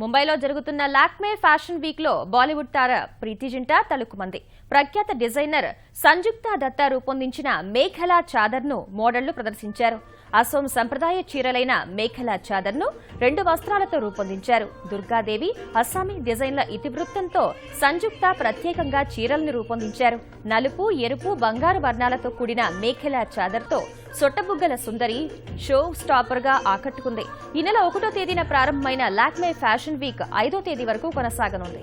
ముంబైలో జరుగుతున్న Lakme fashion week లో బాలీవుడ్ తార ప్రీతి జింటా తలుకుమంది. ప్రఖ్యాత డిజైనర్ సంజుక్తా దత్తా రూపొందించిన మేఖలా చాదర్ ను మోడళ్లు ప్రదర్శించారు. అసోం సంప్రదాయ చీరలైన మేఖలా చాదర్ ను 2 వస్త్రాలతో రూపొందించారు. దుర్గాదేవి అస్సామీ డిజైన్ల ఇతివృత్తంతో సంజుక్తా ప్రత్యేకంగా చీరలను రూపొందించారు. నలుపు, ఎరుపు, బంగారు వర్ణాలతో కూడిన మేఖలా చాదర్ తో సొట్టబుగ్గల సుందరి షో స్టాపర్ గా ఆకట్టుకుంది. ఈ నెల 1వ తేదీన ప్రారంభమైన లాక్మే ఫ్యాషన్ వీక్ 5వ తేదీ వరకు కొనసాగనుంది.